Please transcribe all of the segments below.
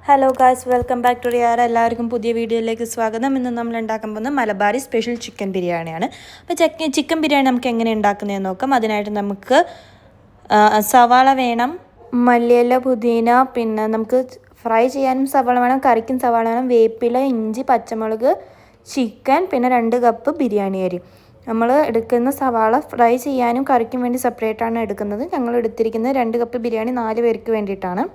Hello guys, welcome back to റിയാറ. എല്ലാവർക്കും പുതിയ വീഡിയോയിലേക്ക് സ്വാഗതം. ഇന്ന് നമ്മൾ ഉണ്ടാക്കാൻ പോകുന്നത് മലബാറി സ്പെഷ്യൽ ചിക്കൻ ബിരിയാണിയാണ്. അപ്പോൾ ചിക്കൻ ബിരിയാണി നമുക്ക് എങ്ങനെ ഉണ്ടാക്കുന്നതെന്ന് നോക്കാം. അതിനായിട്ട് നമുക്ക് സവാള വേണം, മല്ലിയില, പുതിന, പിന്നെ നമുക്ക് ഫ്രൈ ചെയ്യാനും സവാള വേണം, കറിക്കും സവാള വേണം, വേപ്പില, ഇഞ്ചി, പച്ചമുളക്, ചിക്കൻ, പിന്നെ 2 കപ്പ് ബിരിയാണി അരി. നമ്മൾ എടുക്കുന്ന സവാള ഫ്രൈ ചെയ്യാനും കറിക്കും വേണ്ടി സെപ്പറേറ്റാണ് എടുക്കുന്നത്. ഞങ്ങൾ എടുത്തിരിക്കുന്നത് 2 കപ്പ് ബിരിയാണി 4 പേർക്ക് വേണ്ടിയിട്ടാണ്.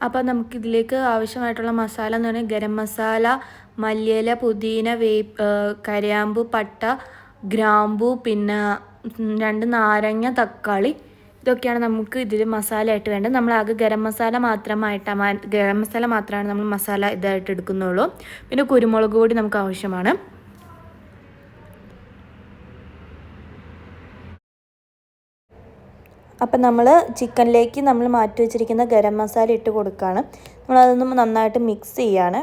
അപ്പോൾ നമുക്കിതിലേക്ക് ആവശ്യമായിട്ടുള്ള മസാല എന്ന് പറഞ്ഞാൽ ഗരം മസാല, മല്ലിയില, പുതിന, കരയാമ്പു, പട്ട, ഗ്രാമ്പു, പിന്നെ 2 നാരങ്ങ, തക്കാളി, ഇതൊക്കെയാണ് നമുക്ക് ഇതിൽ മസാലയായിട്ട് വേണ്ടത്. നമ്മളാകെ ഗരം മസാല മാത്രമാണ് നമ്മൾ മസാല ഇതായിട്ട് എടുക്കുന്നുള്ളൂ. പിന്നെ കുരുമുളക് പൊടി നമുക്ക് ആവശ്യമാണ്. അപ്പം നമ്മൾ ചിക്കനിലേക്ക് നമ്മൾ മാറ്റി വെച്ചിരിക്കുന്ന ഗരം മസാല ഇട്ട് കൊടുക്കുകയാണ്. നമ്മളതൊന്നും നന്നായിട്ട് മിക്സ് ചെയ്യാണ്.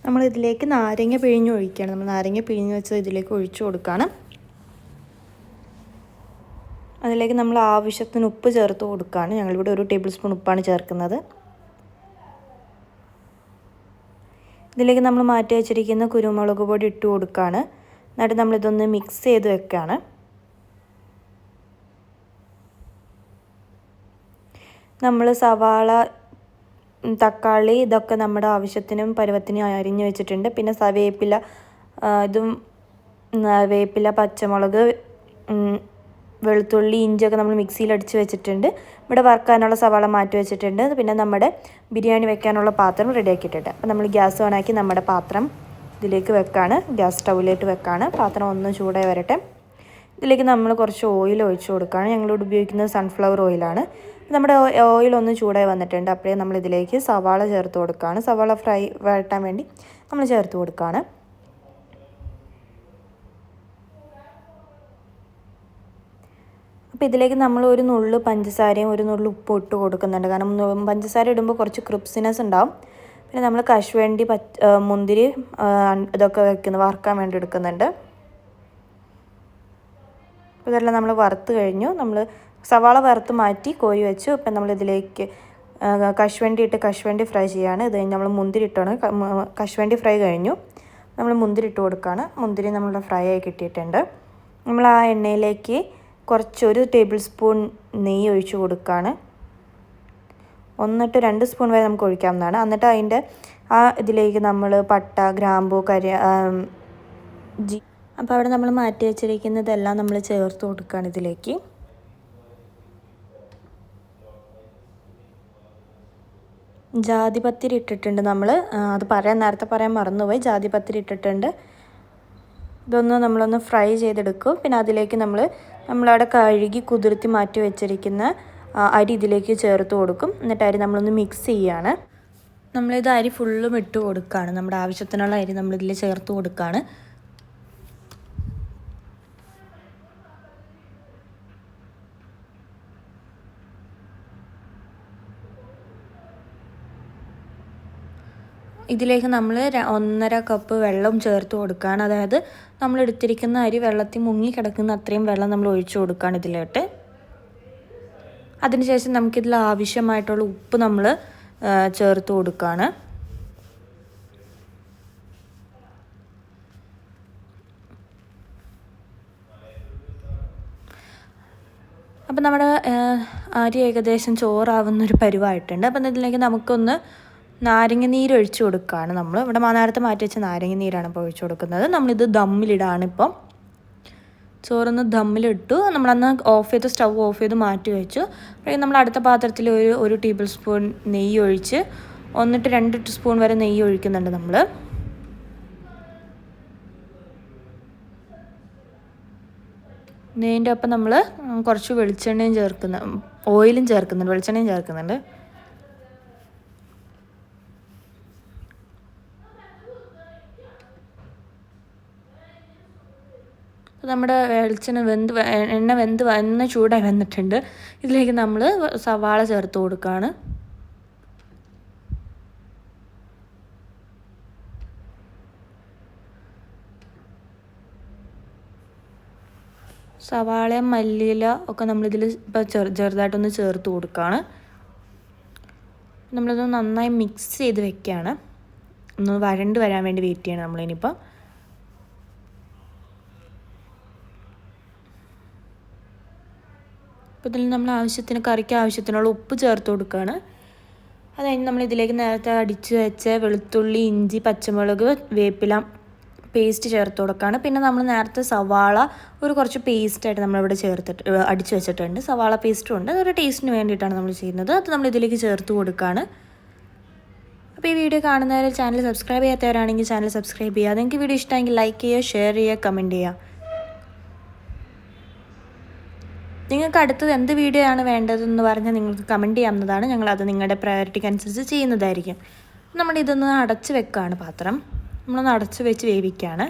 നമ്മളിതിലേക്ക് നാരങ്ങ പിഴിഞ്ഞ് ഒഴിക്കുകയാണ്. നമ്മൾ നാരങ്ങ പിഴിഞ്ഞ് വെച്ചത് ഇതിലേക്ക് ഒഴിച്ചു കൊടുക്കുകയാണ്. അതിലേക്ക് നമ്മൾ ആവശ്യത്തിന് ഉപ്പ് ചേർത്ത് കൊടുക്കുകയാണ്. ഞങ്ങളിവിടെ 1 ടേബിൾ സ്പൂൺ ഉപ്പാണ് ചേർക്കുന്നത്. ഇതിലേക്ക് നമ്മൾ മാറ്റി വെച്ചിരിക്കുന്ന കുരുമുളക് പൊടി ഇട്ട് കൊടുക്കുകയാണ്. എന്നിട്ട് നമ്മളിതൊന്ന് മിക്സ് ചെയ്ത് വെക്കുകയാണ്. നമ്മൾ സവാള, തക്കാളി ഇതൊക്കെ നമ്മുടെ ആവശ്യത്തിനും പരുവത്തിനും അരിഞ്ഞ് വെച്ചിട്ടുണ്ട്. പിന്നെ വേപ്പില, പച്ചമുളക്, വെളുത്തുള്ളി, ഇഞ്ചിയൊക്കെ നമ്മൾ മിക്സിയിൽ അടിച്ച് വെച്ചിട്ടുണ്ട്. ഇവിടെ വറുക്കാനുള്ള സവാള മാറ്റി വെച്ചിട്ടുണ്ട്. പിന്നെ നമ്മുടെ ബിരിയാണി വെക്കാനുള്ള പാത്രം റെഡിയാക്കിയിട്ടുണ്ട്. അപ്പോൾ നമ്മൾ ഗ്യാസ് ഓണാക്കി നമ്മുടെ പാത്രം ഇതിലേക്ക് വെക്കാണ്. ഗ്യാസ് സ്റ്റൗവിലേക്ക് വെക്കാണ്. പാത്രം ഒന്ന് ചൂടായി വരട്ടെ. ഇതിലേക്ക് നമ്മൾ കുറച്ച് ഓയിൽ ഒഴിച്ച് കൊടുക്കുകയാണ്. ഞങ്ങളിവിടെ ഉപയോഗിക്കുന്നത് സൺഫ്ലവർ ഓയിലാണ്. നമ്മുടെ ഓയിൽ ഒന്ന് ചൂടായി വന്നിട്ടുണ്ട്. അപ്പോഴേ നമ്മളിതിലേക്ക് സവാള ചേർത്ത് കൊടുക്കുകയാണ്. സവാള ഫ്രൈ വഴറ്റാൻ വേണ്ടി നമ്മൾ ചേർത്ത് കൊടുക്കുകയാണ്. അപ്പോൾ ഇതിലേക്ക് നമ്മൾ ഒരു നുള്ളു പഞ്ചസാരയും 1 നുള്ളു ഉപ്പും ഇട്ട് കൊടുക്കുന്നുണ്ട്. കാരണം പഞ്ചസാര ഇടുമ്പോൾ കുറച്ച് ക്രിപ്സിനെസ് ഉണ്ടാവും. പിന്നെ നമ്മൾ കശുവണ്ടി, മുന്തിരി ഇതൊക്കെ വറുക്കാൻ വേണ്ടി എടുക്കുന്നുണ്ട്. അപ്പോൾ ഇതെല്ലാം നമ്മൾ വറുത്ത് കഴിഞ്ഞു. നമ്മൾ സവാള വറുത്ത് മാറ്റി കോരി വെച്ചു. ഇപ്പം നമ്മളിതിലേക്ക് കശുവണ്ടി ഫ്രൈ ചെയ്യാണ്. ഇത് കഴിഞ്ഞ് നമ്മൾ മുന്തിരി ഇട്ടാണ്. കശുവണ്ടി ഫ്രൈ കഴിഞ്ഞു. നമ്മൾ മുന്തിരി ഇട്ട് കൊടുക്കുകയാണ്. മുന്തിരി നമ്മളുടെ ഫ്രൈ ആയി കിട്ടിയിട്ടുണ്ട്. നമ്മൾ ആ എണ്ണയിലേക്ക് 1 ടേബിൾ സ്പൂൺ നെയ്യ് ഒഴിച്ച് കൊടുക്കുകയാണ്. 1 to 2 സ്പൂൺ വരെ നമുക്ക് ഒഴിക്കാവുന്നതാണ്. എന്നിട്ട് അതിൻ്റെ ഇതിലേക്ക് നമ്മൾ പട്ട, ഗ്രാമ്പു, അപ്പോൾ അവിടെ നമ്മൾ മാറ്റി വെച്ചിരിക്കുന്നതെല്ലാം നമ്മൾ ചേർത്ത് കൊടുക്കുകയാണ് ഇതിലേക്ക്. ജാതിപത്രി ഇട്ടിട്ടുണ്ട് നമ്മൾ. അത് നേരത്തെ പറയാൻ മറന്നുപോയി. ജാതിപത്രി ഇട്ടിട്ടുണ്ട്. ഇതൊന്ന് നമ്മളൊന്ന് ഫ്രൈ ചെയ്തെടുക്കും. പിന്നെ അതിലേക്ക് നമ്മളവിടെ കഴുകി കുതിർത്തി മാറ്റി വെച്ചിരിക്കുന്ന അരി ഇതിലേക്ക് ചേർത്ത് കൊടുക്കും. എന്നിട്ട് അരി നമ്മളൊന്ന് മിക്സ് ചെയ്യുകയാണ്. നമ്മളിത് അരി ഫുള്ളും ഇട്ട് കൊടുക്കുകയാണ്. നമ്മുടെ ആവശ്യത്തിനുള്ള അരി നമ്മളിതിൽ ചേർത്ത് കൊടുക്കുകയാണ്. ഇതിലേക്ക് നമ്മൾ 1.5 കപ്പ് വെള്ളം ചേർത്ത് കൊടുക്കുകയാണ്. അതായത് നമ്മൾ എടുത്തിരിക്കുന്ന അരി വെള്ളത്തിൽ മുങ്ങി കിടക്കുന്ന അത്രയും വെള്ളം നമ്മൾ ഒഴിച്ചു കൊടുക്കുകയാണ് ഇതിലോട്ട്. അതിനുശേഷം നമുക്കിതിൽ ആവശ്യമായിട്ടുള്ള ഉപ്പ് നമ്മൾ ചേർത്ത് കൊടുക്കുകയാണ്. അപ്പം നമ്മുടെ അരി ഏകദേശം ചോറാവുന്നൊരു പരുവായിട്ടുണ്ട്. അപ്പം ഇതിലേക്ക് നമുക്കൊന്ന് നാരങ്ങ നീര് ഒഴിച്ചു കൊടുക്കുകയാണ്. നമ്മൾ ഇവിടെ നേരത്തെ മാറ്റി വെച്ച നാരങ്ങ നീരാണ് ഇപ്പോൾ ഒഴിച്ചു കൊടുക്കുന്നത്. നമ്മളിത് ദമ്മിലിടാണ്. ഇപ്പം ചോറൊന്ന് ദമ്മിലിട്ടു. നമ്മളന്ന് സ്റ്റൗ ഓഫ് ചെയ്ത് മാറ്റി വെച്ചു. അപ്പോൾ നമ്മൾ അടുത്ത പാത്രത്തിൽ 1 ടേബിൾ സ്പൂൺ നെയ്യ് ഒഴിച്ച് 1 to 2 സ്പൂൺ വരെ നെയ്യ് ഒഴിക്കുന്നുണ്ട് നമ്മൾ. നെയ്യിൻ്റെ ഒപ്പം നമ്മൾ കുറച്ച് ഓയിലും ചേർക്കുന്നുണ്ട്. വെളിച്ചെണ്ണയും ചേർക്കുന്നുണ്ട്. അപ്പോൾ നമ്മുടെ എണ്ണ വെന്ത് ചൂടായി വന്നിട്ടുണ്ട്. ഇതിലേക്ക് നമ്മൾ സവാള ചേർത്ത് കൊടുക്കുകയാണ്. സവാളയും മല്ലിയില ഒക്കെ നമ്മളിതിൽ ഇപ്പോൾ ചെറുതായിട്ടൊന്ന് ചേർത്ത് കൊടുക്കുകയാണ്. നമ്മളിത് നന്നായി മിക്സ് ചെയ്ത് വെക്കുകയാണ്. ഒന്ന് വരണ്ട് വരാൻ വേണ്ടി വെയിറ്റ് ചെയ്യണം നമ്മളിനിപ്പോൾ. അപ്പോൾ ഇതിൽ നമ്മൾ കറിക്ക് ആവശ്യത്തിനുള്ള ഉപ്പ് ചേർത്ത് കൊടുക്കുകയാണ്. അത് കഴിഞ്ഞ് നമ്മളിതിലേക്ക് നേരത്തെ അടിച്ച് വെച്ച വെളുത്തുള്ളി, ഇഞ്ചി, പച്ചമുളക്, വേപ്പില പേസ്റ്റ് ചേർത്ത് കൊടുക്കുകയാണ്. പിന്നെ നമ്മൾ നേരത്തെ സവാള കുറച്ച് പേസ്റ്റായിട്ട് നമ്മളിവിടെ അടിച്ച് വെച്ചിട്ടുണ്ട്. സവാള പേസ്റ്റും ഉണ്ട്. അതൊരു ടേസ്റ്റിന് വേണ്ടിയിട്ടാണ് നമ്മൾ ചെയ്യുന്നത്. അത് നമ്മളിതിലേക്ക് ചേർത്ത് കൊടുക്കുകയാണ്. അപ്പോൾ ഈ വീഡിയോ കാണുന്നവർ ചാനൽ സബ്സ്ക്രൈബ് ചെയ്യാത്തവരാണെങ്കിൽ ചാനൽ സബ്സ്ക്രൈബ് ചെയ്യുക. നിങ്ങൾക്ക് വീഡിയോ ഇഷ്ടമെങ്കിൽ ലൈക്ക് ചെയ്യുക, ഷെയർ ചെയ്യുക, കമൻറ്റ് ചെയ്യുക. നിങ്ങൾക്ക് അടുത്തത് എന്ത് വീഡിയോ ആണ് വേണ്ടതെന്ന് പറഞ്ഞാൽ നിങ്ങൾക്ക് കമൻറ്റ് ചെയ്യാവുന്നതാണ്. ഞങ്ങളത് നിങ്ങളുടെ പ്രയോറിറ്റിക്ക് അനുസരിച്ച് ചെയ്യുന്നതായിരിക്കും. നമ്മളിതൊന്ന് അടച്ച് വെക്കുകയാണ് പാത്രം. നമ്മളൊന്ന് അടച്ച് വെച്ച് വേവിക്കുകയാണ്.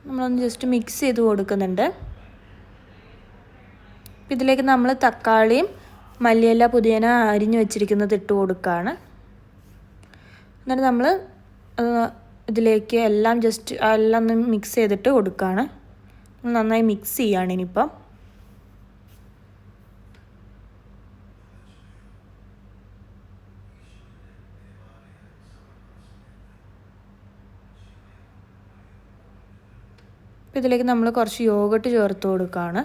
നമ്മളൊന്ന് ജസ്റ്റ് മിക്സ് ചെയ്ത് കൊടുക്കുന്നുണ്ട്. ഇതിലേക്ക് നമ്മൾ തക്കാളിയും മല്ലിയില, പുതിന അരിഞ്ഞ് വെച്ചിരിക്കുന്നത് ഇട്ട് കൊടുക്കുകയാണ്. എന്നിട്ട് നമ്മൾ ഇതിലേക്ക് എല്ലാം ഒന്ന് മിക്സ് ചെയ്തിട്ട് കൊടുക്കുകയാണ്. നന്നായി മിക്സ് ചെയ്യുകയാണ് ഇനിയിപ്പം. ഇതിലേക്ക് നമ്മൾ കുറച്ച് യോഗട്ട് ചേർത്ത് കൊടുക്കുകയാണ്.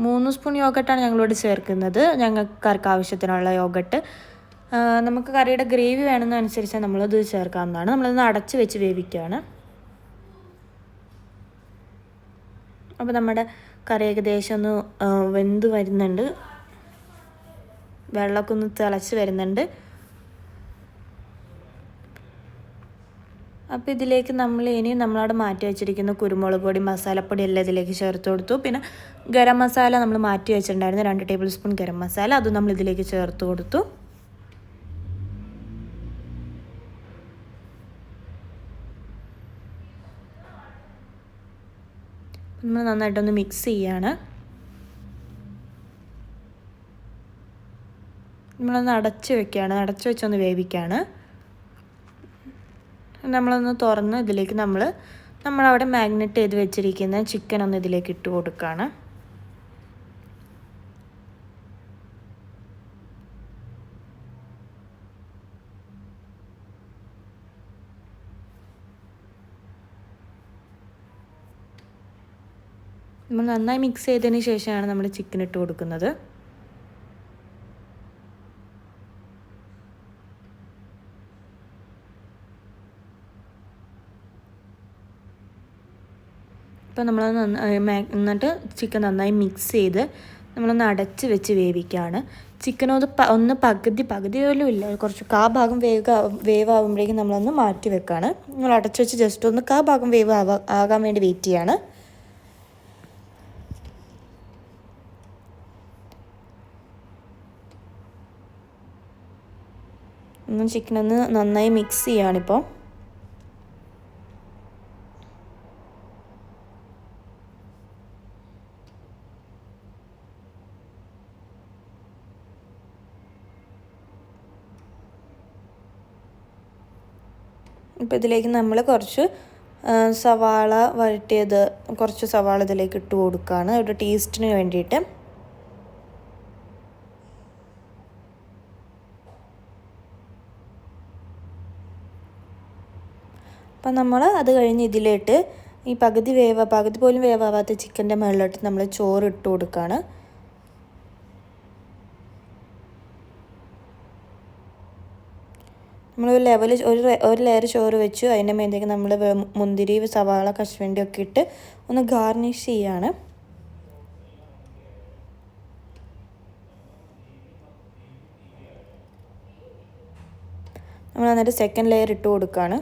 3 സ്പൂൺ യോഗട്ടാണ് ഞങ്ങളിവിടെ ചേർക്കുന്നത്. ഞങ്ങൾക്ക് ആവശ്യത്തിനുള്ള യോഗട്ട്. നമുക്ക് കറിയുടെ ഗ്രേവി വേണമെന്നനുസരിച്ച് നമ്മളത് ചേർക്കാവുന്നതാണ്. നമ്മളതൊന്ന് അടച്ച് വെച്ച് വേവിക്കുകയാണ്. അപ്പോൾ നമ്മുടെ കറി ഏകദേശം ഒന്ന് വെന്ത് വരുന്നുണ്ട്. വെള്ളമൊക്കെ ഒന്ന് തിളച്ച് വരുന്നുണ്ട്. അപ്പോൾ ഇതിലേക്ക് നമ്മളവിടെ മാറ്റി വെച്ചിരിക്കുന്ന കുരുമുളക് പൊടി, മസാലപ്പൊടി എല്ലാം ഇതിലേക്ക് ചേർത്ത് കൊടുത്തു. പിന്നെ ഗരം മസാല നമ്മൾ മാറ്റി വെച്ചിട്ടുണ്ടായിരുന്നു, 2 ടേബിൾ സ്പൂൺ ഗരം മസാല. അത് നമ്മൾ ഇതിലേക്ക് ചേർത്ത് കൊടുത്തു. നമ്മൾ നന്നായിട്ടൊന്ന് മിക്സ് ചെയ്യാണ്. നമ്മളൊന്ന് അടച്ച് വെച്ചൊന്ന് വേവിക്കുകയാണ്. നമ്മളൊന്ന് തുറന്ന് ഇതിലേക്ക് നമ്മളവിടെ മാഗ്നേറ്റ് ചെയ്ത് വെച്ചിരിക്കുന്ന ചിക്കൻ ഒന്ന് ഇതിലേക്ക് ഇട്ട് കൊടുക്കുകയാണ്. നമ്മൾ നന്നായി മിക്സ് ചെയ്തതിന് ശേഷമാണ് നമ്മൾ ചിക്കൻ ഇട്ട് കൊടുക്കുന്നത്. ഇപ്പോൾ നമ്മൾ എന്നിട്ട് ചിക്കൻ നന്നായി മിക്സ് ചെയ്ത് നമ്മളൊന്ന് അടച്ച് വെച്ച് വേവിക്കുകയാണ്. ചിക്കനൊന്ന് പകുതി പോലും ഇല്ല, കുറച്ച് ഭാഗം വേവാകുമ്പോഴേക്കും നമ്മളൊന്ന് മാറ്റി വെക്കുകയാണ്. നമ്മൾ അടച്ച് വെച്ച് ജസ്റ്റ് ഒന്ന് ഭാഗം ആകാൻ വേണ്ടി വെയിറ്റ് ചെയ്യാണ്. ചിക്കനൊന്ന് നന്നായി മിക്സ് ചെയ്യുകയാണിപ്പോൾ. ഇപ്പോൾ ഇതിലേക്ക് നമ്മൾ കുറച്ച് സവാള വഴറ്റിയത്, കുറച്ച് സവാള ഇതിലേക്ക് ഇട്ട് കൊടുക്കുകയാണ് ഒരു ടേസ്റ്റിന് വേണ്ടിയിട്ട്. അപ്പം നമ്മൾ അത് കഴിഞ്ഞ് ഇതിലേക്ക് ഈ പകുതി പോലും വേവാവാത്ത ചിക്കൻ്റെ മുകളിലോട്ട് നമ്മൾ ചോറ് ഇട്ട് കൊടുക്കുകയാണ്. നമ്മൾ ഒരു ലെയർ ചോറ് വെച്ചു. അതിൻ്റെ മേലേക്ക് നമ്മൾ മുന്തിരി, സവാള, കശുവണ്ടി ഒക്കെ ഇട്ട് ഒന്ന് ഗാർണിഷ് ചെയ്യാണ്. നമ്മൾ എന്നിട്ട് സെക്കൻഡ് ലെയർ ഇട്ട് കൊടുക്കുകയാണ്.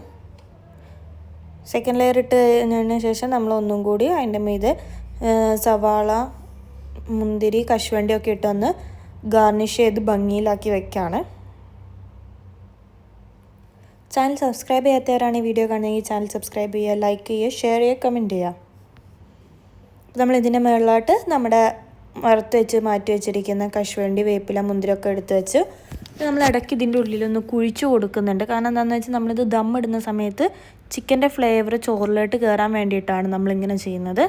സെക്കൻഡ് ലെയർ ഇട്ടതിന് ശേഷം നമ്മൾ ഒന്നും കൂടി അതിൻ്റെ മീതെ സവാള, മുന്തിരി, കശുവണ്ടി ഒക്കെ ഇട്ടൊന്ന് ഗാർണിഷ് ചെയ്ത് ഭംഗിയിലാക്കി വെക്കുകയാണ്. ചാനൽ സബ്സ്ക്രൈബ് ചെയ്യാത്തവരാണ് ഈ വീഡിയോ കാണുന്നതെങ്കിൽ ചാനൽ സബ്സ്ക്രൈബ് ചെയ്യുക, ലൈക്ക് ചെയ്യുക, ഷെയർ ചെയ്യുക, കമൻറ്റ് ചെയ്യുക. നമ്മൾ ഇതിൻ്റെ മുകളിലോട്ട് നമ്മുടെ വറുത്ത് വെച്ച് മാറ്റി വെച്ചിരിക്കുന്ന കശുവണ്ടി, വേപ്പില, മുന്തിരിയൊക്കെ എടുത്ത് വെച്ച് നമ്മൾ ഇടയ്ക്ക് ഇതിൻ്റെ ഉള്ളിലൊന്ന് കുഴിച്ചു കൊടുക്കുന്നുണ്ട്. കാരണം എന്താണെന്ന് വെച്ചാൽ നമ്മളിത് ദം ഇടുന്ന സമയത്ത് ചിക്കൻ്റെ ഫ്ലേവർ ചോറിലോട്ട് കയറാൻ വേണ്ടിയിട്ടാണ് നമ്മളിങ്ങനെ ചെയ്യുന്നത്.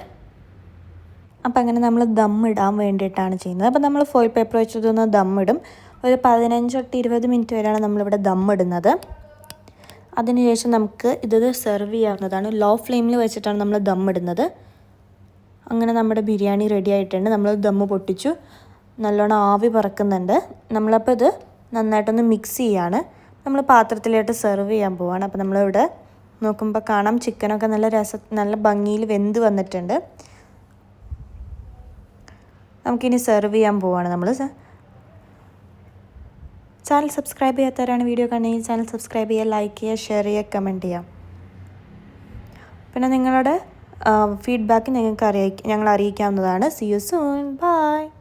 അപ്പം അങ്ങനെ നമ്മൾ ദം ഇടാൻ വേണ്ടിയിട്ടാണ് ചെയ്യുന്നത്. അപ്പോൾ നമ്മൾ ഫോയിൽ പേപ്പർ വെച്ചിട്ടൊന്ന് ദം ഇടും. ഒരു 15-20 മിനിറ്റ് വരെയാണ് നമ്മളിവിടെ ദം ഇടുന്നത്. അതിനുശേഷം നമുക്ക് ഇത് സെർവ് ചെയ്യാവുന്നതാണ്. ലോ ഫ്ലെയിമിൽ വെച്ചിട്ടാണ് നമ്മൾ ദം ഇടുന്നത്. അങ്ങനെ നമ്മുടെ ബിരിയാണി റെഡി ആയിട്ടുണ്ട്. നമ്മൾ ദമ്മ് പൊട്ടിച്ചു, നല്ലോണം ആവി പറക്കുന്നുണ്ട്. നമ്മളപ്പോൾ ഇത് നന്നായിട്ടൊന്ന് മിക്സ് ചെയ്യാണ്. നമ്മൾ പാത്രത്തിലായിട്ട് സെർവ് ചെയ്യാൻ പോവാണ്. അപ്പോൾ നമ്മളിവിടെ നോക്കുമ്പോൾ കാണാം ചിക്കനൊക്കെ നല്ല ഭംഗിയിൽ വെന്ത് വന്നിട്ടുണ്ട്. നമുക്കിനി സെർവ് ചെയ്യാൻ പോവാണ്. നമ്മൾ ചാനൽ സബ്സ്ക്രൈബ് ചെയ്യാത്തവരാണ് വീഡിയോ കാണുന്നതെങ്കിൽ ചാനൽ സബ്സ്ക്രൈബ് ചെയ്യുക, ലൈക്ക് ചെയ്യുക, ഷെയർ ചെയ്യുക, കമൻറ്റ് ചെയ്യുക. പിന്നെ നിങ്ങളുടെ ഫീഡ്ബാക്ക് ഞങ്ങൾ അറിയിക്കാവുന്നതാണ്. See you soon. Bye.